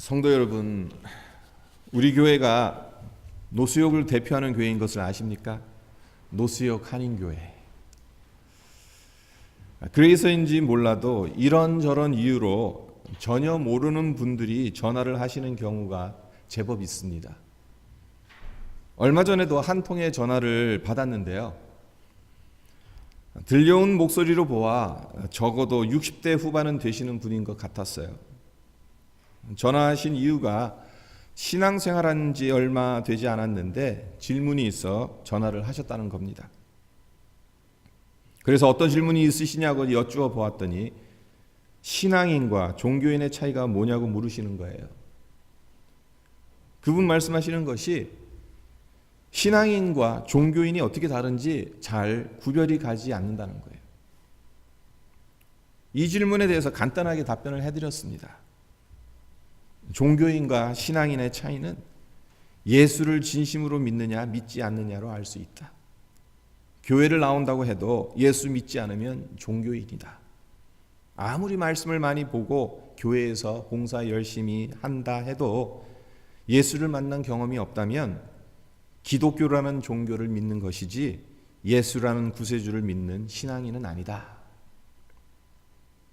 성도 여러분, 우리 교회가 노수역을 대표하는 교회인 것을 아십니까? 노수역 한인교회. 그래서인지 몰라도 이런저런 이유로 전혀 모르는 분들이 전화를 하시는 경우가 제법 있습니다. 얼마 전에도 한 통의 전화를 받았는데요. 들려온 목소리로 보아 적어도 60대 후반은 되시는 분인 것 같았어요. 전화하신 이유가 신앙생활한 지 얼마 되지 않았는데 질문이 있어 전화를 하셨다는 겁니다. 그래서 어떤 질문이 있으시냐고 여쭈어 보았더니 신앙인과 종교인의 차이가 뭐냐고 물으시는 거예요. 그분 말씀하시는 것이 신앙인과 종교인이 어떻게 다른지 잘 구별이 가지 않는다는 거예요. 이 질문에 대해서 간단하게 답변을 해드렸습니다. 종교인과 신앙인의 차이는 예수를 진심으로 믿느냐 믿지 않느냐로 알 수 있다. 교회를 나온다고 해도 예수 믿지 않으면 종교인이다. 아무리 말씀을 많이 보고 교회에서 봉사 열심히 한다 해도 예수를 만난 경험이 없다면 기독교라는 종교를 믿는 것이지 예수라는 구세주를 믿는 신앙인은 아니다.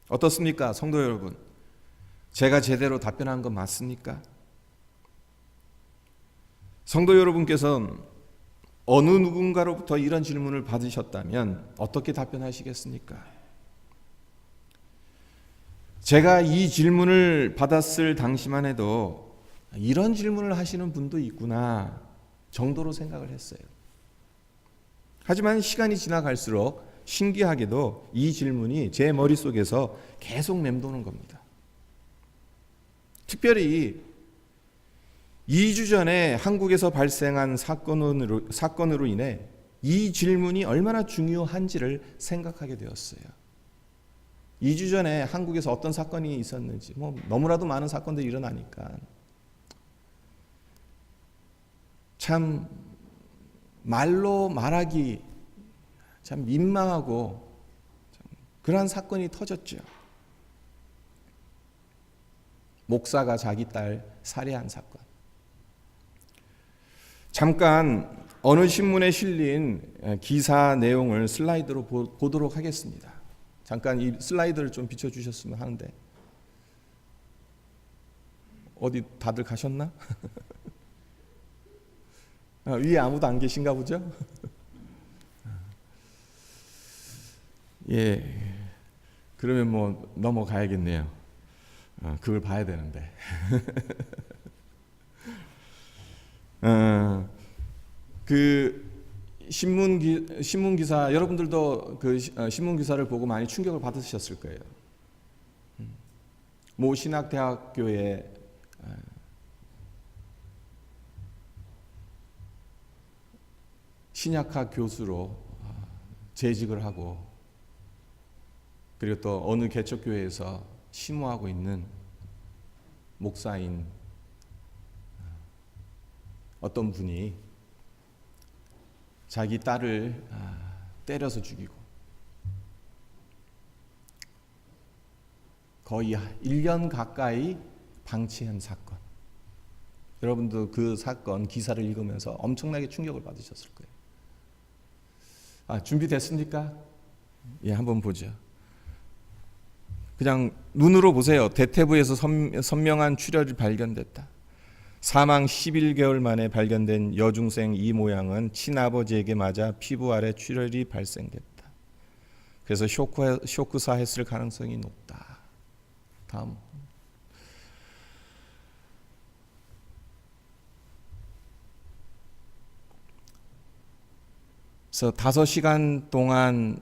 어떻습니까, 성도 여러분? 제가 제대로 답변한 건 맞습니까? 성도 여러분께서는 어느 누군가로부터 이런 질문을 받으셨다면 어떻게 답변하시겠습니까? 제가 이 질문을 받았을 당시만 해도 이런 질문을 하시는 분도 있구나 정도로 생각을 했어요. 하지만 시간이 지나갈수록 신기하게도 이 질문이 제 머릿속에서 계속 맴도는 겁니다. 특별히 2주 전에 한국에서 발생한 사건으로 인해 이 질문이 얼마나 중요한지를 생각하게 되었어요. 2주 전에 한국에서 어떤 사건이 있었는지, 너무나도 많은 사건들이 일어나니까 참 말로 말하기 참 민망하고 그러한 사건이 터졌죠. 목사가 자기 딸 살해한 사건. 잠깐 어느 신문에 실린 기사 내용을 슬라이드로 보도록 하겠습니다. 잠깐 이 슬라이드를 좀 비춰주셨으면 하는데 어디 다들 가셨나? 위에 아무도 안 계신가 보죠? 예, 그러면 넘어가야겠네요. 그걸 봐야 되는데. 그 신문 기사, 여러분들도 그 신문 기사를 보고 많이 충격을 받으셨을 거예요. 모 신학대학교에 신약학 교수로 재직을 하고, 그리고 또 어느 개척교회에서 심호하고 있는 목사인 어떤 분이 자기 딸을 때려서 죽이고 거의 1년 가까이 방치한 사건. 여러분도 그 사건 기사를 읽으면서 엄청나게 충격을 받으셨을 거예요. 준비됐습니까? 예, 한번 보죠. 그냥 눈으로 보세요. 대퇴부에서 선명한 출혈이 발견됐다. 사망 11개월 만에 발견된 여중생 이 모양은 친아버지에게 맞아 피부 아래 출혈이 발생됐다. 그래서 쇼크사했을 가능성이 높다. 다음. 그래서 5시간 동안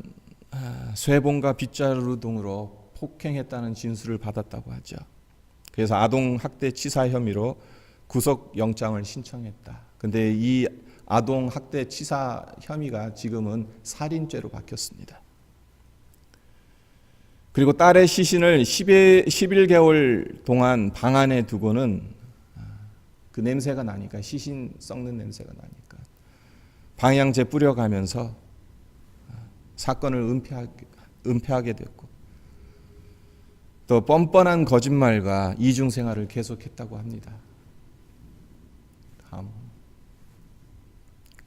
쇠봉과 빗자루 등으로 폭행했다는 진술을 받았다고 하죠. 그래서 아동학대 치사 혐의로 구속영장을 신청했다. 근데 이 아동학대 치사 혐의가 지금은 살인죄로 바뀌었습니다. 그리고 딸의 시신을 11개월 동안 방 안에 두고는 그 냄새가 나니까, 시신 썩는 냄새가 나니까 방향제 뿌려가면서 사건을 은폐하게 됐고, 또 뻔뻔한 거짓말과 이중 생활을 계속했다고 합니다. 다음.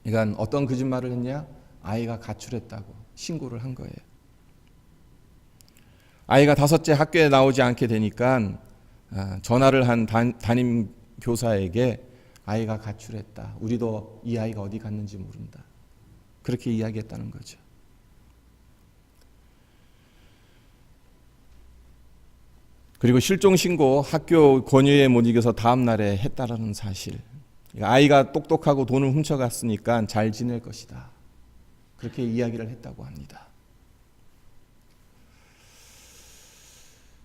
그러니까 어떤 거짓말을 했냐? 아이가 가출했다고 신고를 한 거예요. 아이가 5째 학교에 나오지 않게 되니까 전화를 한 담임 교사에게 아이가 가출했다. 우리도 이 아이가 어디 갔는지 모른다. 그렇게 이야기했다는 거죠. 그리고 실종 신고 학교 권유에 못 이겨서 다음 날에 했다라는 사실. 아이가 똑똑하고 돈을 훔쳐갔으니까 잘 지낼 것이다. 그렇게 이야기를 했다고 합니다.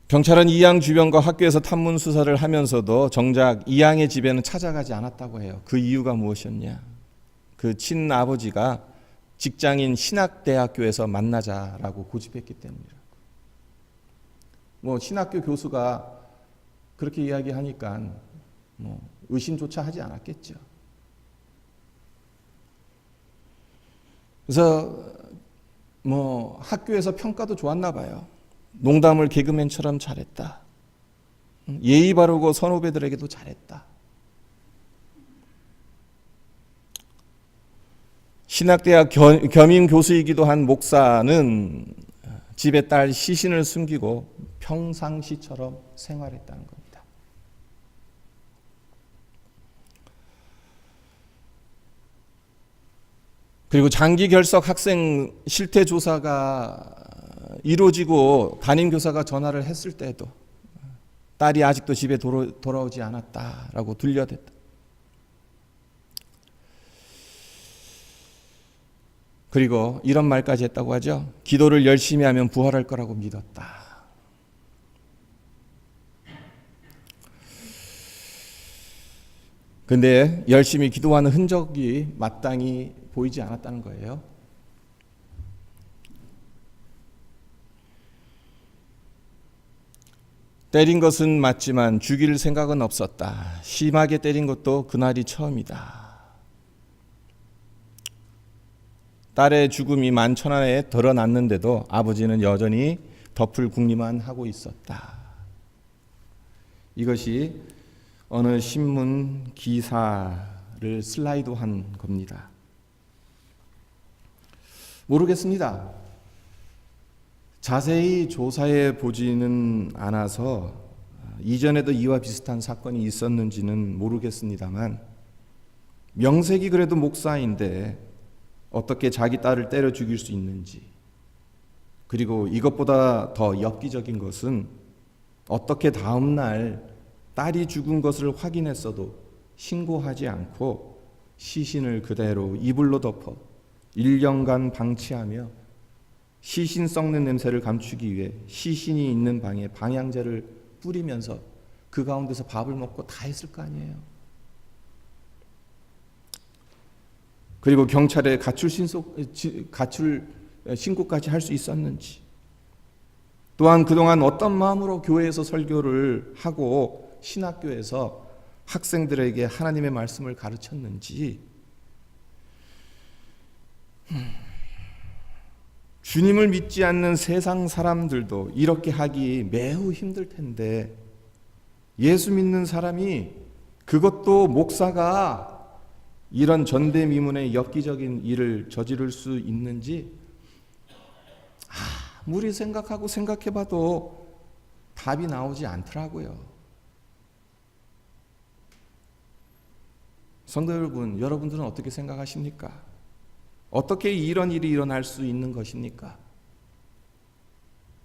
경찰은 이양 주변과 학교에서 탐문 수사를 하면서도 정작 이양의 집에는 찾아가지 않았다고 해요. 그 이유가 무엇이었냐? 그 친아버지가 직장인 신학대학교에서 만나자라고 고집했기 때문이라고. 신학교 교수가 그렇게 이야기하니까 의심조차 하지 않았겠죠. 그래서 학교에서 평가도 좋았나 봐요. 농담을 개그맨처럼 잘했다. 예의 바르고 선후배들에게도 잘했다. 신학대학 겸임 교수이기도 한 목사는 집에 딸 시신을 숨기고 평상시처럼 생활했다는 겁니다. 그리고 장기 결석 학생 실태 조사가 이루어지고 담임교사가 전화를 했을 때도 딸이 아직도 집에 돌아오지 않았다라고 들려댔다. 그리고 이런 말까지 했다고 하죠. 기도를 열심히 하면 부활할 거라고 믿었다. 근데 열심히 기도하는 흔적이 마땅히 보이지 않았다는 거예요. 때린 것은 맞지만 죽일 생각은 없었다. 심하게 때린 것도 그날이 처음이다. 딸의 죽음이 만천하에 드러났는데도 아버지는 여전히 덮을 궁리만 하고 있었다. 이것이 어느 신문 기사를 슬라이드한 겁니다. 모르겠습니다. 자세히 조사해 보지는 않아서 이전에도 이와 비슷한 사건이 있었는지는 모르겠습니다만 명색이 그래도 목사인데 어떻게 자기 딸을 때려 죽일 수 있는지, 그리고 이것보다 더 엽기적인 것은 어떻게 다음 날 딸이 죽은 것을 확인했어도 신고하지 않고 시신을 그대로 이불로 덮어 1년간 방치하며 시신 썩는 냄새를 감추기 위해 시신이 있는 방에 방향제를 뿌리면서 그 가운데서 밥을 먹고 다 했을 거 아니에요. 그리고 경찰에 가출 신고까지 할 수 있었는지, 또한 그동안 어떤 마음으로 교회에서 설교를 하고 신학교에서 학생들에게 하나님의 말씀을 가르쳤는지, 주님을 믿지 않는 세상 사람들도 이렇게 하기 매우 힘들 텐데 예수 믿는 사람이, 그것도 목사가 이런 전대미문의 엽기적인 일을 저지를 수 있는지 아무리 생각하고 생각해봐도 답이 나오지 않더라고요. 성도 여러분, 여러분들은 어떻게 생각하십니까? 어떻게 이런 일이 일어날 수 있는 것입니까?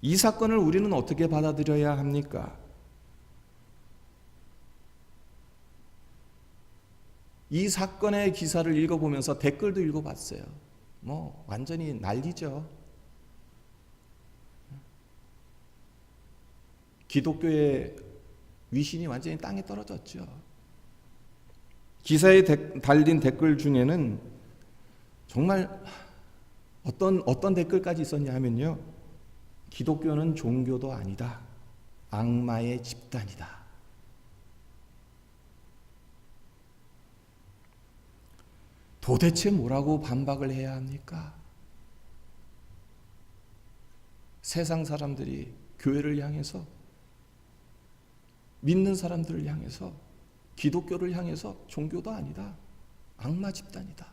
이 사건을 우리는 어떻게 받아들여야 합니까? 이 사건의 기사를 읽어보면서 댓글도 읽어봤어요. 완전히 난리죠. 기독교의 위신이 완전히 땅에 떨어졌죠. 기사에 달린 댓글 중에는 정말 어떤 댓글까지 있었냐 하면요, 기독교는 종교도 아니다, 악마의 집단이다. 도대체 뭐라고 반박을 해야 합니까? 세상 사람들이 교회를 향해서 믿는 사람들을 향해서, 기독교를 향해서 종교도 아니다, 악마 집단이다.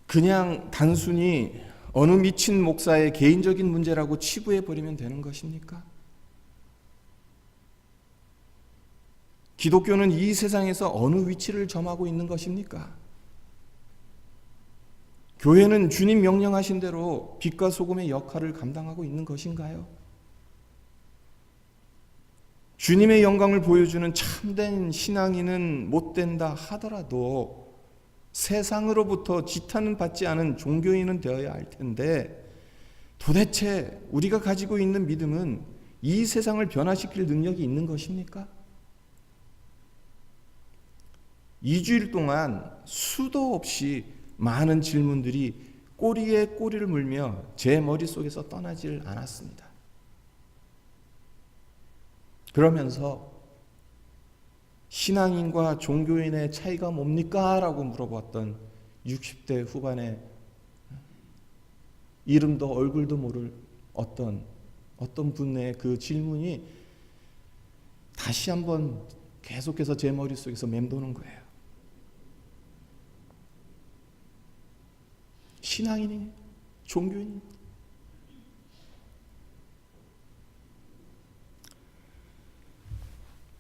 그냥 단순히 어느 미친 목사의 개인적인 문제라고 치부해버리면 되는 것입니까? 기독교는 이 세상에서 어느 위치를 점하고 있는 것입니까? 교회는 주님 명령하신 대로 빛과 소금의 역할을 감당하고 있는 것인가요? 주님의 영광을 보여주는 참된 신앙인은 못 된다 하더라도 세상으로부터 지탄은 받지 않은 종교인은 되어야 할 텐데, 도대체 우리가 가지고 있는 믿음은 이 세상을 변화시킬 능력이 있는 것입니까? 2주일 동안 수도 없이 많은 질문들이 꼬리에 꼬리를 물며 제 머릿속에서 떠나질 않았습니다. 그러면서 신앙인과 종교인의 차이가 뭡니까? 라고 물어봤던 60대 후반의 이름도 얼굴도 모를 어떤 분의 그 질문이 다시 한번 계속해서 제 머릿속에서 맴도는 거예요. 신앙인이, 종교인이.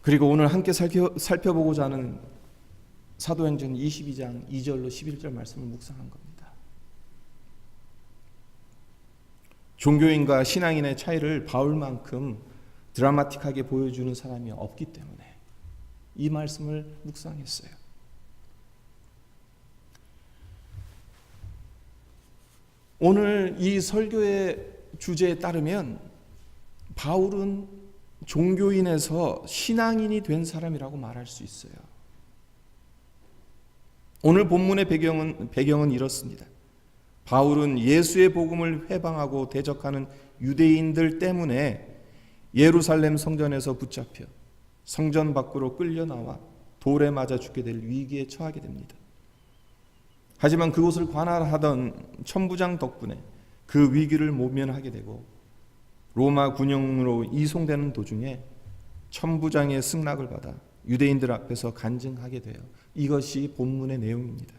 그리고 오늘 함께 살펴보고자 하는 사도행전 22장 2절로 11절 말씀을 묵상한 겁니다. 종교인과 신앙인의 차이를 바울만큼 드라마틱하게 보여주는 사람이 없기 때문에 이 말씀을 묵상했어요. 오늘 이 설교의 주제에 따르면 바울은 종교인에서 신앙인이 된 사람이라고 말할 수 있어요. 오늘 본문의 배경은 이렇습니다. 바울은 예수의 복음을 회방하고 대적하는 유대인들 때문에 예루살렘 성전에서 붙잡혀 성전 밖으로 끌려 나와 돌에 맞아 죽게 될 위기에 처하게 됩니다. 하지만 그곳을 관할하던 천부장 덕분에 그 위기를 모면하게 되고 로마 군용으로 이송되는 도중에 천부장의 승낙을 받아 유대인들 앞에서 간증하게 돼요. 이것이 본문의 내용입니다.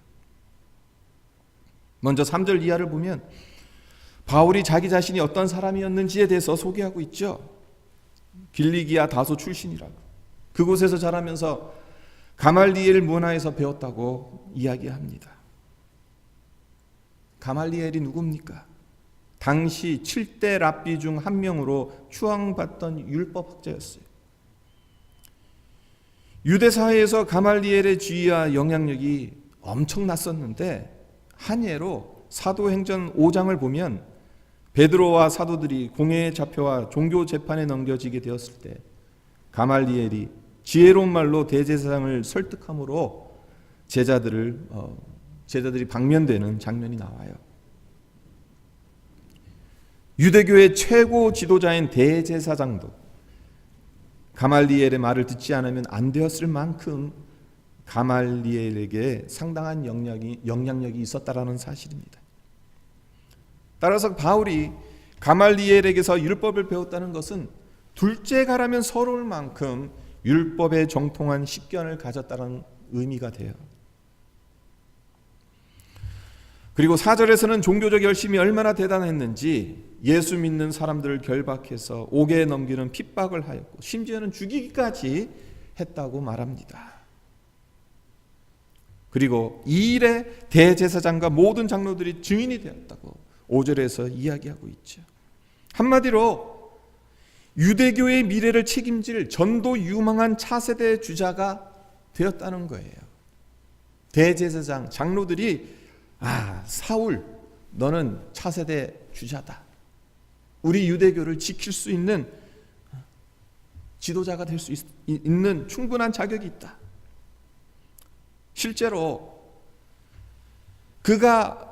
먼저 3절 이하를 보면 바울이 자기 자신이 어떤 사람이었는지에 대해서 소개하고 있죠. 길리기아 다소 출신이라고, 그곳에서 자라면서 가말리엘 문화에서 배웠다고 이야기합니다. 가말리엘이 누굽니까? 당시 7대 랍비 중 한 명으로 추앙받던 율법학자였어요. 유대 사회에서 가말리엘의 지위와 영향력이 엄청났었는데, 한 예로 사도행전 5장을 보면 베드로와 사도들이 공회에 잡혀와 종교 재판에 넘겨지게 되었을 때 가말리엘이 지혜로운 말로 대제사장을 설득함으로 제자들이 방면되는 장면이 나와요. 유대교의 최고 지도자인 대제사장도 가말리엘의 말을 듣지 않으면 안 되었을 만큼 가말리엘에게 상당한 영향력이 있었다라는 사실입니다. 따라서 바울이 가말리엘에게서 율법을 배웠다는 것은 둘째 가라면 서러울 만큼 율법에 정통한 식견을 가졌다는 의미가 돼요. 그리고 4절에서는 종교적 열심이 얼마나 대단했는지 예수 믿는 사람들을 결박해서 옥에 넘기는 핍박을 하였고 심지어는 죽이기까지 했다고 말합니다. 그리고 이 일에 대제사장과 모든 장로들이 증인이 되었다고 5절에서 이야기하고 있죠. 한마디로 유대교의 미래를 책임질 전도 유망한 차세대 주자가 되었다는 거예요. 대제사장, 장로들이 사울, 너는 차세대 주자다. 우리 유대교를 지킬 수 있는 지도자가 될 수 있는 충분한 자격이 있다. 실제로 그가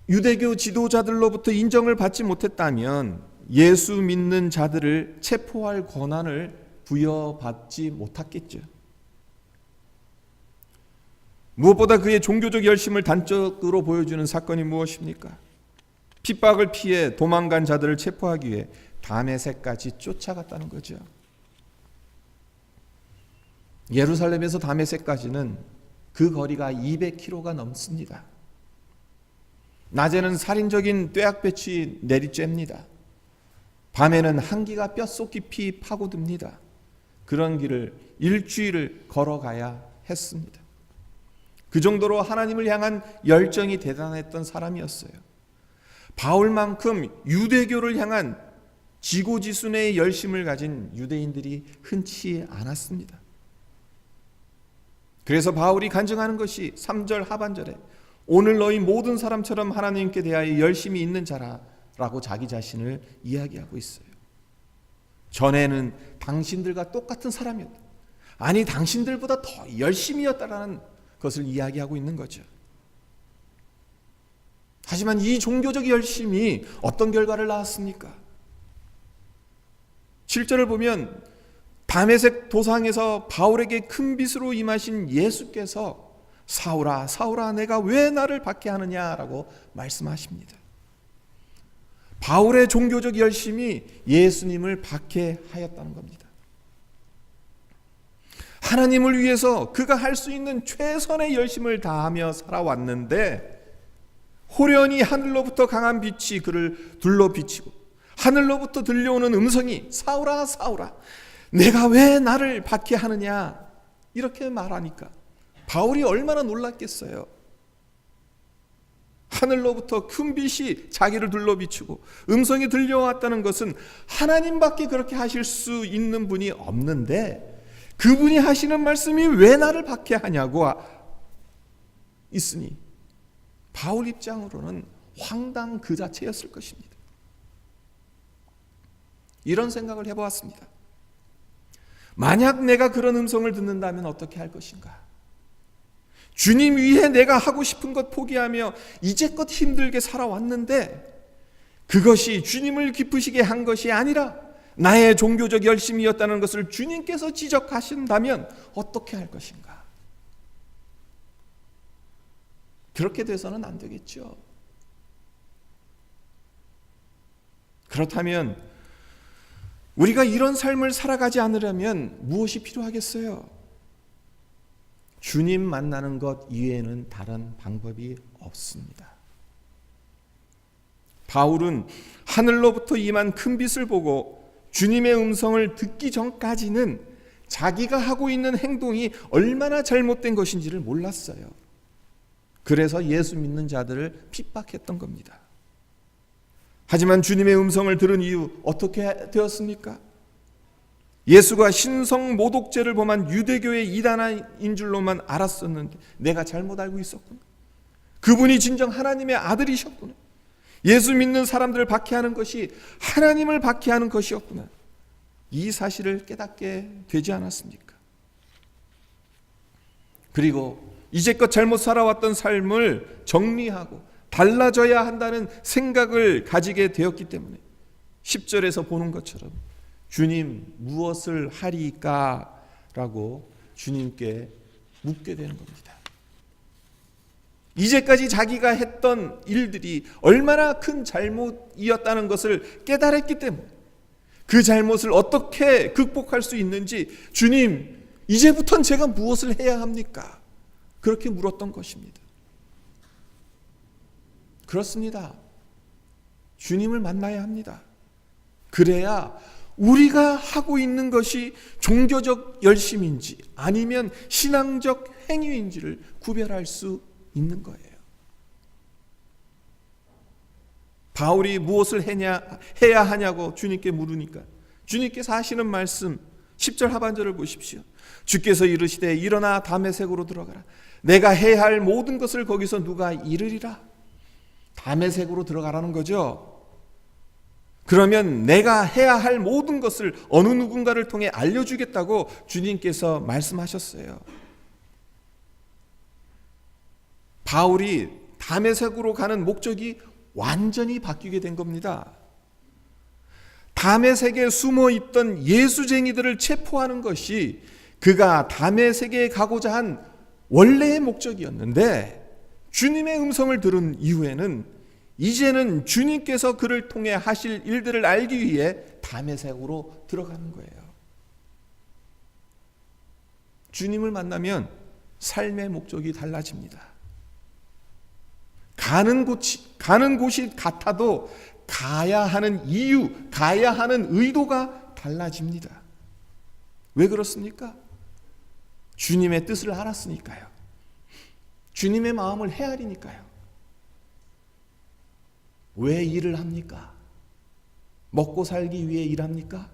유대교 지도자들로부터 인정을 받지 못했다면 예수 믿는 자들을 체포할 권한을 부여받지 못했겠죠. 무엇보다 그의 종교적 열심을 단적으로 보여주는 사건이 무엇입니까? 핍박을 피해 도망간 자들을 체포하기 위해 다메섹까지 쫓아갔다는 거죠. 예루살렘에서 다메섹까지는 그 거리가 200km가 넘습니다. 낮에는 살인적인 뙤약볕이 내리쬐입니다. 밤에는 한기가 뼛속 깊이 파고듭니다. 그런 길을 일주일을 걸어가야 했습니다. 그 정도로 하나님을 향한 열정이 대단했던 사람이었어요. 바울만큼 유대교를 향한 지고지순의 열심을 가진 유대인들이 흔치 않았습니다. 그래서 바울이 간증하는 것이 3절 하반절에 오늘 너희 모든 사람처럼 하나님께 대하여 열심히 있는 자라 라고 자기 자신을 이야기하고 있어요. 전에는 당신들과 똑같은 사람이었다. 아니 당신들보다 더 열심이었다라는 것을 이야기하고 있는 거죠. 하지만 이 종교적 열심이 어떤 결과를 낳았습니까? 7절을 보면 다메섹 도상에서 바울에게 큰 빛으로 임하신 예수께서 사울아 사울아 내가 왜 나를 박해하느냐라고 말씀하십니다. 바울의 종교적 열심이 예수님을 박해하였다는 겁니다. 하나님을 위해서 그가 할 수 있는 최선의 열심을 다하며 살아왔는데 호련히 하늘로부터 강한 빛이 그를 둘러 비치고 하늘로부터 들려오는 음성이 사울아 사울아 내가 왜 나를 박해하느냐 이렇게 말하니까 바울이 얼마나 놀랐겠어요. 하늘로부터 큰 빛이 자기를 둘러 비추고 음성이 들려왔다는 것은 하나님밖에 그렇게 하실 수 있는 분이 없는데 그분이 하시는 말씀이 왜 나를 박해하냐고 있으니 바울 입장으로는 황당 그 자체였을 것입니다. 이런 생각을 해보았습니다. 만약 내가 그런 음성을 듣는다면 어떻게 할 것인가? 주님 위해 내가 하고 싶은 것 포기하며 이제껏 힘들게 살아왔는데 그것이 주님을 기쁘시게 한 것이 아니라 나의 종교적 열심이었다는 것을 주님께서 지적하신다면 어떻게 할 것인가? 그렇게 돼서는 안 되겠죠. 그렇다면 우리가 이런 삶을 살아가지 않으려면 무엇이 필요하겠어요? 주님 만나는 것 이외에는 다른 방법이 없습니다. 바울은 하늘로부터 임한 큰 빛을 보고 주님의 음성을 듣기 전까지는 자기가 하고 있는 행동이 얼마나 잘못된 것인지를 몰랐어요. 그래서 예수 믿는 자들을 핍박했던 겁니다. 하지만 주님의 음성을 들은 이후 어떻게 되었습니까? 예수가 신성 모독죄를 범한 유대교의 이단인 줄로만 알았었는데 내가 잘못 알고 있었구나. 그분이 진정 하나님의 아들이셨구나. 예수 믿는 사람들을 박해하는 것이 하나님을 박해하는 것이었구나. 이 사실을 깨닫게 되지 않았습니까? 그리고 이제껏 잘못 살아왔던 삶을 정리하고 달라져야 한다는 생각을 가지게 되었기 때문에 10절에서 보는 것처럼 주님 무엇을 하리까? 라고 주님께 묻게 되는 겁니다. 이제까지 자기가 했던 일들이 얼마나 큰 잘못이었다는 것을 깨달았기 때문에 그 잘못을 어떻게 극복할 수 있는지 주님 이제부터는 제가 무엇을 해야 합니까? 그렇게 물었던 것입니다. 그렇습니다. 주님을 만나야 합니다. 그래야 우리가 하고 있는 것이 종교적 열심인지 아니면 신앙적 행위인지를 구별할 수 있는 거예요. 바울이 무엇을 해야 하냐고 주님께 물으니까 주님께서 하시는 말씀 10절 하반절을 보십시오. 주께서 이르시되 일어나 다메섹으로 들어가라. 내가 해야 할 모든 것을 거기서 누가 이르리라. 다메섹으로 들어가라는 거죠. 그러면 내가 해야 할 모든 것을 어느 누군가를 통해 알려주겠다고 주님께서 말씀하셨어요. 바울이 다메섹으로 가는 목적이 완전히 바뀌게 된 겁니다. 다메섹에 숨어 있던 예수쟁이들을 체포하는 것이 그가 다메섹에 가고자 한 원래의 목적이었는데 주님의 음성을 들은 이후에는 이제는 주님께서 그를 통해 하실 일들을 알기 위해 다메섹으로 들어가는 거예요. 주님을 만나면 삶의 목적이 달라집니다. 가는 곳이 같아도 가야 하는 이유, 가야 하는 의도가 달라집니다. 왜 그렇습니까? 주님의 뜻을 알았으니까요. 주님의 마음을 헤아리니까요. 왜 일을 합니까? 먹고 살기 위해 일합니까?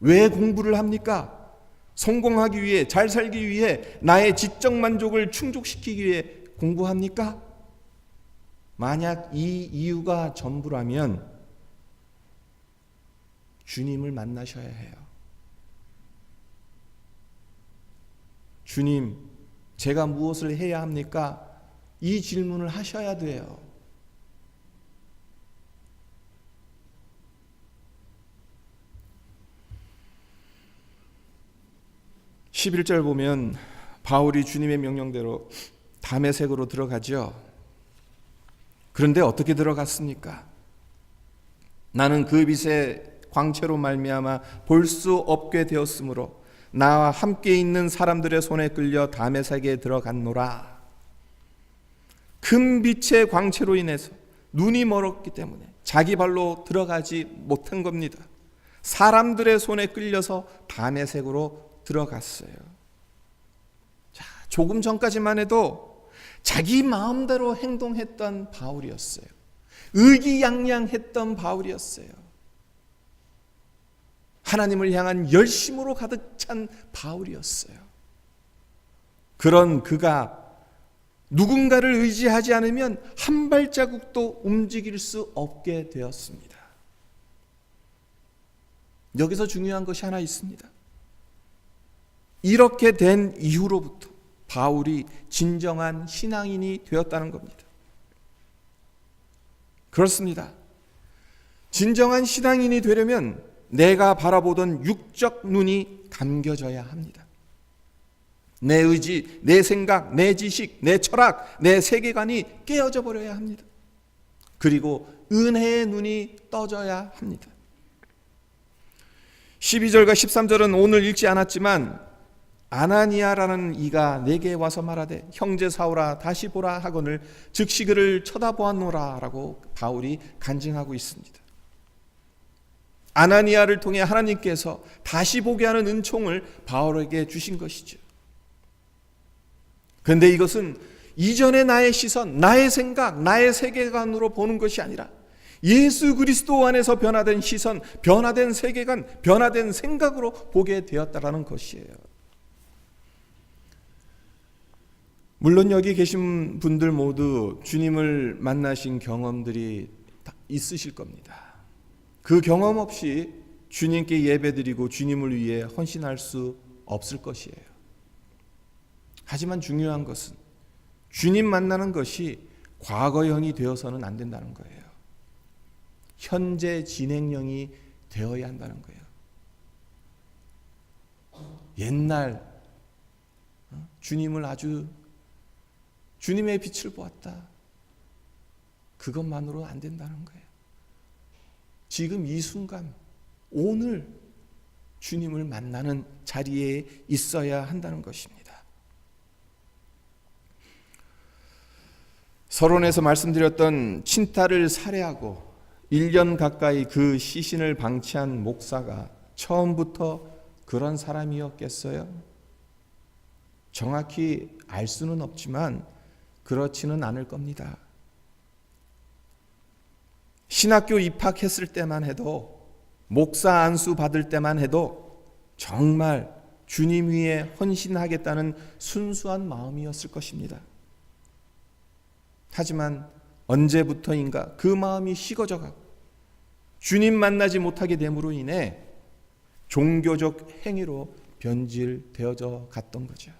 왜 공부를 합니까? 성공하기 위해, 잘 살기 위해, 나의 지적 만족을 충족시키기 위해 공부합니까? 만약 이 이유가 전부라면 주님을 만나셔야 해요. 주님, 제가 무엇을 해야 합니까? 이 질문을 하셔야 돼요. (11절) 보면 바울이 주님의 명령대로 다메섹으로 들어가죠. 그런데 어떻게 들어갔습니까? 나는 그 빛의 광채로 말미암아 볼 수 없게 되었으므로 나와 함께 있는 사람들의 손에 끌려 다메섹에 들어갔노라. 큰 빛의 광채로 인해서 눈이 멀었기 때문에 자기 발로 들어가지 못한 겁니다. 사람들의 손에 끌려서 다메섹으로 들어갔어요. 자, 조금 전까지만 해도 자기 마음대로 행동했던 바울이었어요. 의기양양했던 바울이었어요. 하나님을 향한 열심으로 가득 찬 바울이었어요. 그런 그가 누군가를 의지하지 않으면 한 발자국도 움직일 수 없게 되었습니다. 여기서 중요한 것이 하나 있습니다. 이렇게 된 이후로부터 바울이 진정한 신앙인이 되었다는 겁니다. 그렇습니다. 진정한 신앙인이 되려면 내가 바라보던 육적 눈이 감겨져야 합니다. 내 의지, 내 생각, 내 지식, 내 철학, 내 세계관이 깨어져 버려야 합니다. 그리고 은혜의 눈이 떠져야 합니다. 12절과 13절은 오늘 읽지 않았지만 아나니아라는 이가 내게 와서 말하되 형제 사울아 다시 보라 하거늘 즉시 그를 쳐다보았노라 라고 바울이 간증하고 있습니다. 아나니아를 통해 하나님께서 다시 보게 하는 은총을 바울에게 주신 것이죠. 그런데 이것은 이전의 나의 시선, 나의 생각, 나의 세계관으로 보는 것이 아니라 예수 그리스도 안에서 변화된 시선, 변화된 세계관, 변화된 생각으로 보게 되었다라는 것이에요. 물론 여기 계신 분들 모두 주님을 만나신 경험들이 있으실 겁니다. 그 경험 없이 주님께 예배드리고 주님을 위해 헌신할 수 없을 것이에요. 하지만 중요한 것은 주님 만나는 것이 과거형이 되어서는 안 된다는 거예요. 현재 진행형이 되어야 한다는 거예요. 옛날 주님을 아주 주님의 빛을 보았다. 그것만으로 안 된다는 거예요. 지금 이 순간 오늘 주님을 만나는 자리에 있어야 한다는 것입니다. 서론에서 말씀드렸던 친딸을 살해하고 1년 가까이 그 시신을 방치한 목사가 처음부터 그런 사람이었겠어요? 정확히 알 수는 없지만 그렇지는 않을 겁니다. 신학교 입학했을 때만 해도, 목사 안수 받을 때만 해도 정말 주님 위에 헌신하겠다는 순수한 마음이었을 것입니다. 하지만 언제부터인가 그 마음이 식어져가고 주님 만나지 못하게 됨으로 인해 종교적 행위로 변질되어져 갔던 거죠.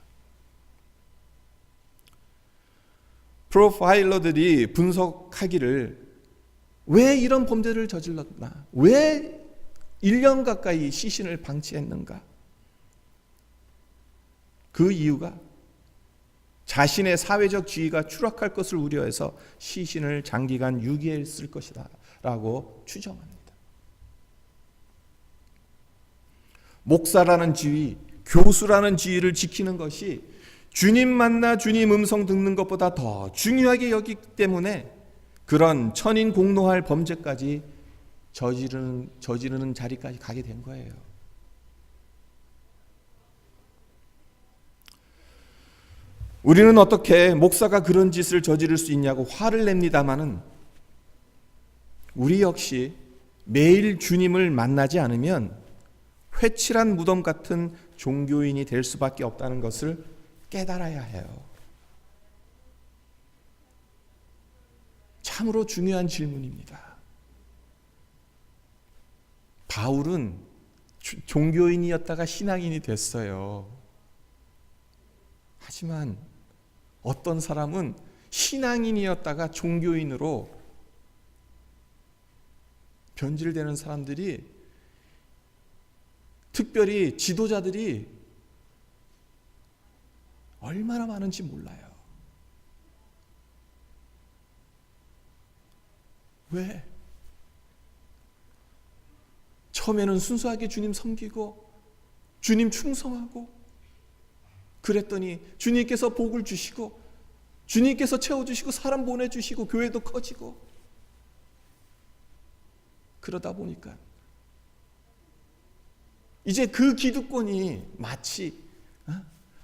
프로파일러들이 분석하기를 왜 이런 범죄를 저질렀나? 왜 1년 가까이 시신을 방치했는가? 그 이유가 자신의 사회적 지위가 추락할 것을 우려해서 시신을 장기간 유기했을 것이다 라고 추정합니다. 목사라는 지위, 교수라는 지위를 지키는 것이 주님 만나 주님 음성 듣는 것보다 더 중요하게 여기기 때문에 그런 천인 공노할 범죄까지 저지르는 자리까지 가게 된 거예요. 우리는 어떻게 목사가 그런 짓을 저지를 수 있냐고 화를 냅니다마는 우리 역시 매일 주님을 만나지 않으면 회칠한 무덤 같은 종교인이 될 수밖에 없다는 것을 깨달아야 해요. 참으로 중요한 질문입니다. 바울은 종교인이었다가 신앙인이 됐어요. 하지만 어떤 사람은 신앙인이었다가 종교인으로 변질되는 사람들이, 특별히 지도자들이 얼마나 많은지 몰라요. 왜? 처음에는 순수하게 주님 섬기고 주님 충성하고 그랬더니 주님께서 복을 주시고 주님께서 채워주시고 사람 보내주시고 교회도 커지고 그러다 보니까 이제 그 기득권이 마치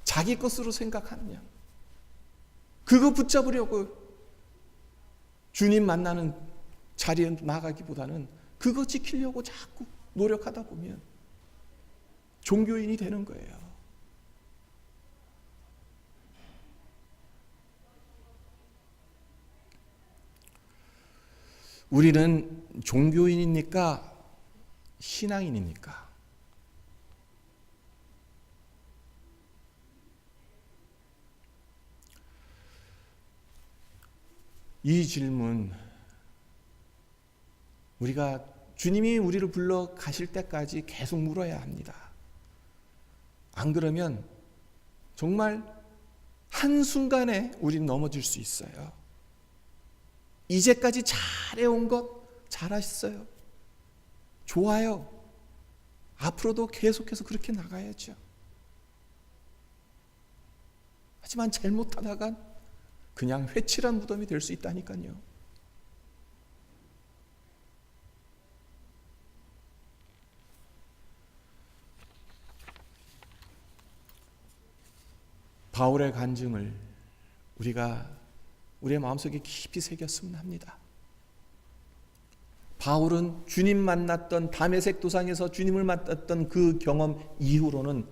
자기 것으로 생각하느냐, 그거 붙잡으려고 주님 만나는 자리에 나가기보다는 그거 지키려고 자꾸 노력하다 보면 종교인이 되는 거예요. 우리는 종교인입니까? 신앙인입니까? 이 질문, 우리가 주님이 우리를 불러 가실 때까지 계속 물어야 합니다. 안 그러면 정말 한순간에 우리는 넘어질 수 있어요. 이제까지 잘해온 것 잘하셨어요. 좋아요. 앞으로도 계속해서 그렇게 나가야죠. 하지만 잘못하다간 그냥 회칠한 무덤이 될 수 있다니까요. 바울의 간증을 우리가 우리의 마음속에 깊이 새겼으면 합니다. 바울은 주님 만났던 다메섹 도상에서 주님을 만났던 그 경험 이후로는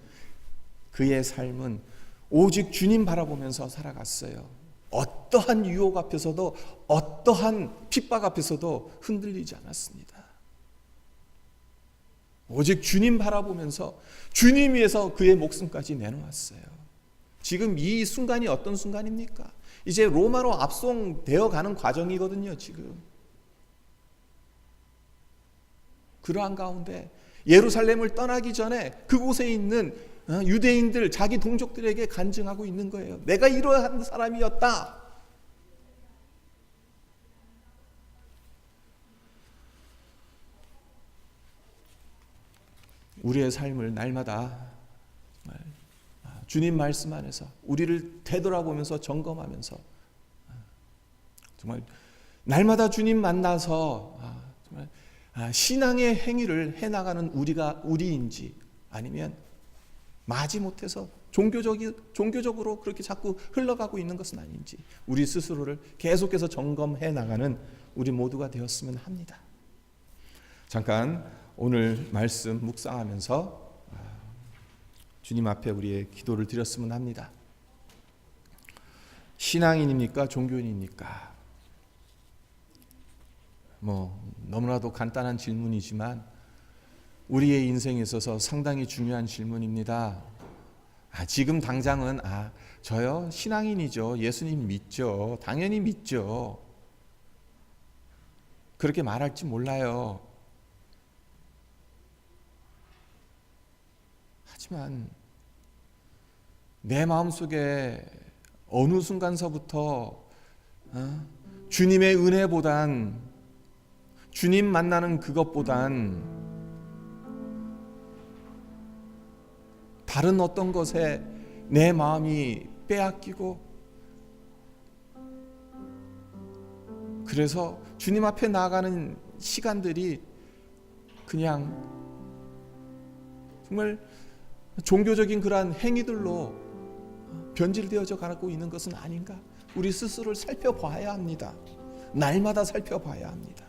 그의 삶은 오직 주님 바라보면서 살아갔어요. 어떠한 유혹 앞에서도 어떠한 핍박 앞에서도 흔들리지 않았습니다. 오직 주님 바라보면서 주님 위해서 그의 목숨까지 내놓았어요. 지금 이 순간이 어떤 순간입니까? 이제 로마로 압송되어 가는 과정이거든요, 지금. 그러한 가운데 예루살렘을 떠나기 전에 그곳에 있는 유대인들, 자기 동족들에게 간증하고 있는 거예요. 내가 이러한 사람이었다. 우리의 삶을 날마다 주님 말씀 안에서 우리를 되돌아보면서 점검하면서 정말 날마다 주님 만나서 정말 신앙의 행위를 해나가는 우리인지, 아니면 마지못해서 종교적으로 그렇게 자꾸 흘러가고 있는 것은 아닌지 우리 스스로를 계속해서 점검해 나가는 우리 모두가 되었으면 합니다. 잠깐 오늘 말씀 묵상하면서 주님 앞에 우리의 기도를 드렸으면 합니다. 신앙인입니까? 종교인입니까? 너무나도 간단한 질문이지만 우리의 인생에 있어서 상당히 중요한 질문입니다. 지금 당장은 저요 신앙인이죠. 예수님 믿죠. 당연히 믿죠. 그렇게 말할지 몰라요. 하지만 내 마음속에 어느 순간서부터 주님의 은혜보단, 주님 만나는 그것보단 다른 어떤 것에 내 마음이 빼앗기고, 그래서 주님 앞에 나아가는 시간들이 그냥 정말 종교적인 그러한 행위들로 변질되어져 가고 있는 것은 아닌가? 우리 스스로를 살펴봐야 합니다. 날마다 살펴봐야 합니다.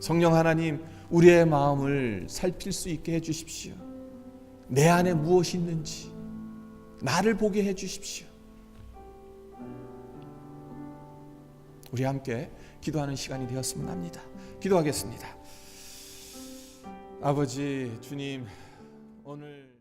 성령 하나님, 우리의 마음을 살필 수 있게 해주십시오. 내 안에 무엇이 있는지 나를 보게 해주십시오. 우리 함께 기도하는 시간이 되었으면 합니다. 기도하겠습니다. 아버지, 주님, 오늘